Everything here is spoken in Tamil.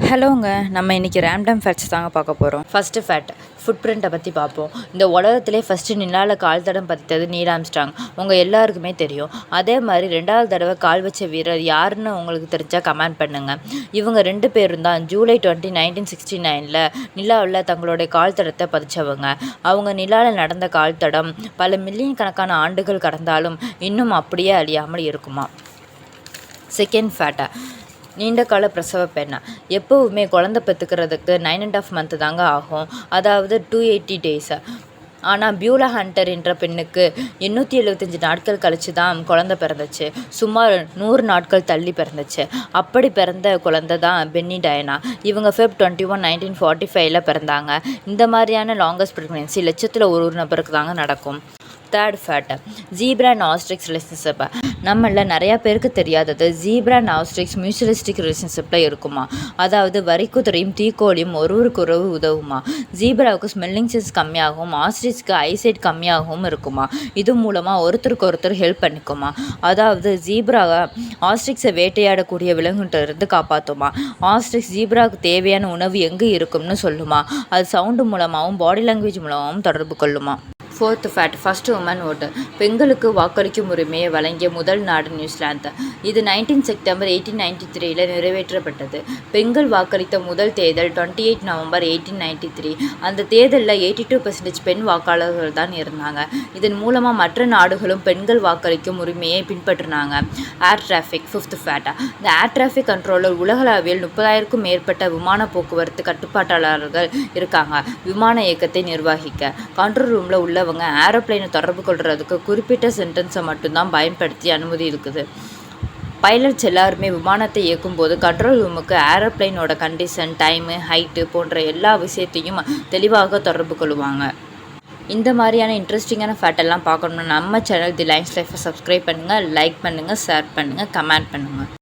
ஹலோங்க. நம்ம இன்றைக்கி ரேண்டம் ஃபேக்ட்ஸ் தாங்க பார்க்க போகிறோம். ஃபஸ்ட்டு ஃபேக்ட், ஃபுட் பிரிண்ட்டை பற்றி பார்ப்போம். இந்த உலகத்திலே ஃபஸ்ட்டு நிலாவில் கால் தடம் பதித்தது நீல் ஆம்ஸ்ட்ராங். உங்கள் எல்லாருக்குமே தெரியும். அதே மாதிரி 2வது தடவை கால் வச்ச வீரர் யாருன்னு உங்களுக்கு தெரிஞ்சால் கமெண்ட் பண்ணுங்கள். இவங்க 2 பேரும் தான் ஜூலை 20, 1969 நிலாவில் தங்களுடைய கால் தடத்தை பதிச்சவங்க. அவங்க நிலாவில் நடந்த கால் தடம் பல மில்லியன் கணக்கான ஆண்டுகள் கடந்தாலும் இன்னும் அப்படியே அழியாமல் இருக்குமா. செகண்ட் ஃபேக்ட், நீண்ட கால பிரசவ பெண்ணா எப்போவுமே குழந்தை பெற்றுக்கிறதுக்கு 9.5 months தாங்க ஆகும், அதாவது 280 days. ஆனால் பியூலா ஹண்டர் என்ற பெண்ணுக்கு 875 நாட்கள் கழிச்சு தான் குழந்தை பிறந்துச்சு. சுமார் 100 நாட்கள் தள்ளி பிறந்துச்சு. அப்படி பிறந்த குழந்தை தான் பென்னி டயனா. இவங்க Feb 21, 1945 பிறந்தாங்க. இந்த மாதிரியான லாங்கஸ்ட் ப்ரெக்னன்சி லட்சத்தில் ஒரு நபருக்கு தாங்க நடக்கும். Third fact, zebra and ostrich relationship. நம்மளில் நிறையா பேருக்கு தெரியாதது, ஜீப்ரா அண்ட் ஆஸ்ட்ரிக்ஸ் மியூச்சுவலிஸ்டிக் ரிலேஷன்ஷிப்பில் இருக்குமா. அதாவது வரிக்குதிரையும் தீக்கோழியும் ஒருவருக்கு ஒருவர் உதவுமா. ஜீப்ராவுக்கு ஸ்மெல்லிங் சென்ஸ் கம்மியாகவும் ஆஸ்ட்ரிக்ஸ்க்கு ஐசைட் கம்மியாகவும் இருக்குமா. இது மூலமாக ஒருத்தருக்கு ஒருத்தர் ஹெல்ப் பண்ணிக்குமா. அதாவது ஜீப்ராவை ஆஸ்ட்ரிக்ஸை வேட்டையாடக்கூடிய விலங்குகிட்ட காப்பாற்றுமா. ஆஸ்ட்ரிக்ஸ் ஜீப்ராவுக்கு தேவையான உணவு எங்கே இருக்கும்னு சொல்லுமா. அது சவுண்டு மூலமாகவும் பாடி லாங்குவேஜ் மூலமாகவும் தொடர்பு கொள்ளுமா. ஃபோர்த் ஃபேக்ட், ஃபஸ்ட்டு உமன் ஓட்டு. பெண்களுக்கு வாக்களிக்கும் உரிமையை வழங்கிய முதல் நாடு நியூசிலாந்து. இது 19 செப்டம்பர் 1893 நிறைவேற்றப்பட்டது. பெண்கள் வாக்களித்த முதல் தேர்தல் 28 நவம்பர் 1893. அந்த தேர்தலில் 82% பெண் வாக்காளர்கள் தான் இருந்தாங்க. இதன் மூலமாக மற்ற நாடுகளும் பெண்கள் வாக்களிக்கும் உரிமையை பின்பற்றினாங்க. Air traffic. ஃபிஃப்த் ஃபேக்ட், இந்த ஏர் டிராஃபிக் கண்ட்ரோலர் உலகளவில் 30,000க்கும் மேற்பட்ட விமான போக்குவரத்து கட்டுப்பாட்டாளர்கள் இருக்காங்க. விமான இயக்கத்தை நிர்வகிக்க கண்ட்ரோல் ரூமில் உள்ள ஏரோப்ளைனை தொடர்பு கொள்றதுக்கு குறிப்பிட்ட சென்டென்ஸை மட்டும்தான் பயன்படுத்தி அனுமதி இருக்குது. பைலட்ஸ் எல்லாருமே விமானத்தை இயக்கும் போது கண்ட்ரோல் ரூமுக்கு ஏரோப்ளைனோட கண்டிஷன், டைமு, ஹைட்டு போன்ற எல்லா விஷயத்தையும் தெளிவாக தொடர்பு கொள்ளுவாங்க. இந்த மாதிரியான இன்ட்ரெஸ்டிங்கான ஃபேக்ட் எல்லாம் பார்க்கணும்னா நம்ம சேனல் தி லைன்ஸ் லைஃபை சப்ஸ்கிரைப் பண்ணுங்கள், லைக் பண்ணுங்கள், ஷேர் பண்ணுங்கள், கமெண்ட் பண்ணுங்கள்.